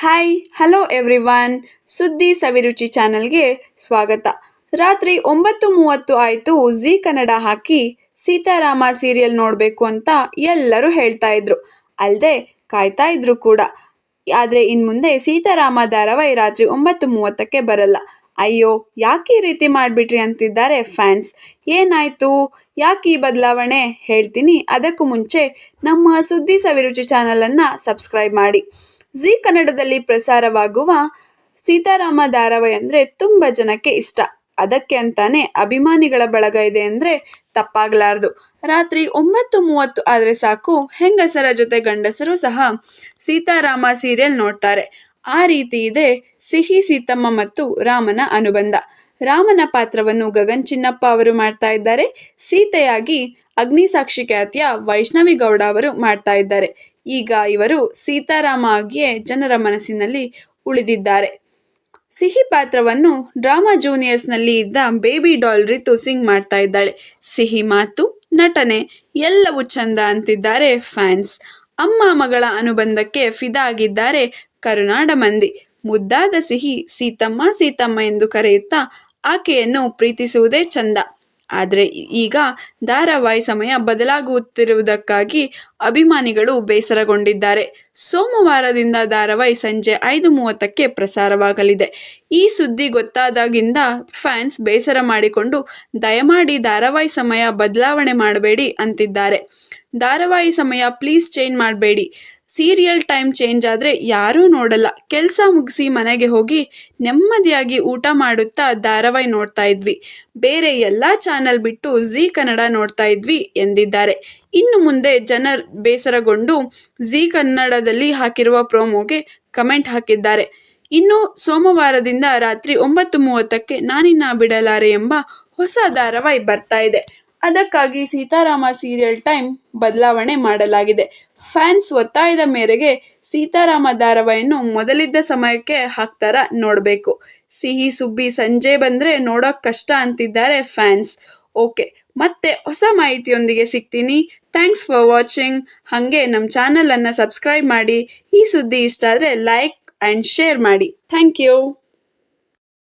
Hi hello everyone, ಸುದ್ದಿ ಸವಿರುಚಿ ಚಾನಲ್ಗೆ ಸ್ವಾಗತ. ರಾತ್ರಿ 9:30 ಆಯಿತು, ಝೀ ಕನ್ನಡ ಹಾಕಿ ಸೀತಾರಾಮ ಸೀರಿಯಲ್ ನೋಡಬೇಕು ಅಂತ ಎಲ್ಲರೂ ಹೇಳ್ತಾ ಇದ್ರು, ಅಲ್ಲದೆ ಕಾಯ್ತಾ ಇದ್ರು ಕೂಡ. ಆದರೆ ಇನ್ಮುಂದೆ ಸೀತಾರಾಮ ಧಾರಾವಾಹಿ ರಾತ್ರಿ 9:30ಕ್ಕೆ ಬರಲ್ಲ. ಅಯ್ಯೋ, ಯಾಕೆ ಈ ರೀತಿ ಮಾಡಿಬಿಟ್ರಿ ಅಂತಿದ್ದಾರೆ ಫ್ಯಾನ್ಸ್. ಏನಾಯ್ತು, ಯಾಕೆ ಈ ಬದಲಾವಣೆ ಹೇಳ್ತೀನಿ. ಅದಕ್ಕೂ ಮುಂಚೆ ನಮ್ಮ ಸುದ್ದಿ ಸವಿರುಚಿ ಚಾನಲನ್ನು ಸಬ್ಸ್ಕ್ರೈಬ್ ಮಾಡಿ. ಝೀ ಕನ್ನಡದಲ್ಲಿ ಪ್ರಸಾರವಾಗುವ ಸೀತಾರಾಮ ಧಾರಾವಾಹಿ ಅಂದರೆ ತುಂಬ ಜನಕ್ಕೆ ಇಷ್ಟ. ಅದಕ್ಕೆ ಅಂತಾನೆ ಅಭಿಮಾನಿಗಳ ಬಳಗ ಇದೆ ಅಂದರೆ ತಪ್ಪಾಗಲಾರ್ದು. ರಾತ್ರಿ 9:30 ಆದರೆ ಸಾಕು, ಹೆಂಗಸರ ಜೊತೆ ಗಂಡಸರು ಸಹ ಸೀತಾರಾಮ ಸೀರಿಯಲ್ ನೋಡ್ತಾರೆ. ಆ ರೀತಿ ಇದೆ ಸಿಹಿ ಸೀತಮ್ಮ ಮತ್ತು ರಾಮನ ಅನುಬಂಧ. ರಾಮನ ಪಾತ್ರವನ್ನು ಗಗನ್ ಚಿನ್ನಪ್ಪ ಅವರು ಮಾಡ್ತಾ ಇದ್ದಾರೆ. ಸೀತೆಯಾಗಿ ಅಗ್ನಿಸಾಕ್ಷಿ ಖ್ಯಾತಿಯ ವೈಷ್ಣವಿ ಗೌಡ ಅವರು ಮಾಡ್ತಾ ಇದ್ದಾರೆ. ಈಗ ಇವರು ಸೀತಾರಾಮ ಆಗಿಯೇ ಜನರ ಮನಸ್ಸಿನಲ್ಲಿ ಉಳಿದಿದ್ದಾರೆ. ಸಿಹಿ ಪಾತ್ರವನ್ನು ಡ್ರಾಮಾ ಜೂನಿಯರ್ಸ್ನಲ್ಲಿ ಇದ್ದ ಬೇಬಿ ಡಾಲ್ ರಿತು ಸಿಂಗ್ ಮಾಡ್ತಾ ಇದ್ದಾಳೆ. ಸಿಹಿ ಮಾತು, ನಟನೆ ಎಲ್ಲವೂ ಚಂದ ಅಂತಿದ್ದಾರೆ ಫ್ಯಾನ್ಸ್. ಅಮ್ಮ ಮಗಳ ಅನುಬಂಧಕ್ಕೆ ಫಿದಾ ಆಗಿದ್ದಾರೆ ಕರುನಾಡ ಮಂದಿ. ಮುದ್ದಾದ ಸಿಹಿ ಸೀತಮ್ಮ ಸೀತಮ್ಮ ಎಂದು ಕರೆಯುತ್ತಾ ಆಕೆಯನ್ನು ಪ್ರೀತಿಸುವುದೇ ಚಂದ. ಆದರೆ ಈಗ ಧಾರಾವಾಹಿ ಸಮಯ ಬದಲಾಗುತ್ತಿರುವುದಕ್ಕಾಗಿ ಅಭಿಮಾನಿಗಳು ಬೇಸರಗೊಂಡಿದ್ದಾರೆ. ಸೋಮವಾರದಿಂದ ಧಾರಾವಾಹಿ ಸಂಜೆ 5:30ಕ್ಕೆ ಪ್ರಸಾರವಾಗಲಿದೆ. ಈ ಸುದ್ದಿ ಗೊತ್ತಾದಾಗಿಂದ ಫ್ಯಾನ್ಸ್ ಬೇಸರ ಮಾಡಿಕೊಂಡು ದಯಮಾಡಿ ಧಾರಾವಾಹಿ ಸಮಯ ಬದಲಾವಣೆ ಮಾಡಬೇಡಿ ಅಂತಿದ್ದಾರೆ. ಧಾರಾವಾಹಿ ಸಮಯ ಪ್ಲೀಸ್ ಚೇಂಜ್ ಮಾಡಬೇಡಿ. ಸೀರಿಯಲ್ ಟೈಮ್ ಚೇಂಜ್ ಆದರೆ ಯಾರೂ ನೋಡಲ್ಲ. ಕೆಲಸ ಮುಗಿಸಿ ಮನೆಗೆ ಹೋಗಿ ನೆಮ್ಮದಿಯಾಗಿ ಊಟ ಮಾಡುತ್ತಾ ಧಾರಾವಾಹಿ ನೋಡ್ತಾ ಇದ್ವಿ. ಬೇರೆ ಎಲ್ಲ ಚಾನಲ್ ಬಿಟ್ಟು ಝೀ ಕನ್ನಡ ನೋಡ್ತಾ ಇದ್ವಿ ಎಂದಿದ್ದಾರೆ. ಇನ್ನು ಮುಂದೆ ಜನ ಬೇಸರಗೊಂಡು ಝೀ ಕನ್ನಡದಲ್ಲಿ ಹಾಕಿರುವ ಪ್ರೋಮೋಗೆ ಕಮೆಂಟ್ ಹಾಕಿದ್ದಾರೆ. ಇನ್ನು ಸೋಮವಾರದಿಂದ ರಾತ್ರಿ 9:30ಕ್ಕೆ ನಾನಿನ್ನ ಬಿಡಲಾರೆ ಎಂಬ ಹೊಸ ಧಾರಾವಾಹಿ ಬರ್ತಾ ಇದೆ. ಅದಕ್ಕಾಗಿ ಸೀತಾರಾಮ ಸೀರಿಯಲ್ ಟೈಮ್ ಬದಲಾವಣೆ ಮಾಡಲಾಗಿದೆ. ಫ್ಯಾನ್ಸ್ ಒತ್ತಾಯದ ಮೇರೆಗೆ ಸೀತಾರಾಮ ಧಾರಾವಾಹಿಯನ್ನು ಮೊದಲಿದ್ದ ಸಮಯಕ್ಕೆ ಹಾಕ್ತಾರ ನೋಡಬೇಕು. ಸಿಹಿ ಸುಬ್ಬಿ ಸಂಜೆ ಬಂದರೆ ನೋಡೋಕೆ ಕಷ್ಟ ಅಂತಿದ್ದಾರೆ ಫ್ಯಾನ್ಸ್. ಓಕೆ, ಮತ್ತೆ ಹೊಸ ಮಾಹಿತಿಯೊಂದಿಗೆ ಸಿಗ್ತೀನಿ. Thanks for watching. ಹಾಗೆ ನಮ್ಮ ಚಾನಲನ್ನು ಸಬ್ಸ್ಕ್ರೈಬ್ ಮಾಡಿ. ಈ ಸುದ್ದಿ ಇಷ್ಟ ಆದರೆ ಲೈಕ್ ಆ್ಯಂಡ್ ಶೇರ್ ಮಾಡಿ. Thank you.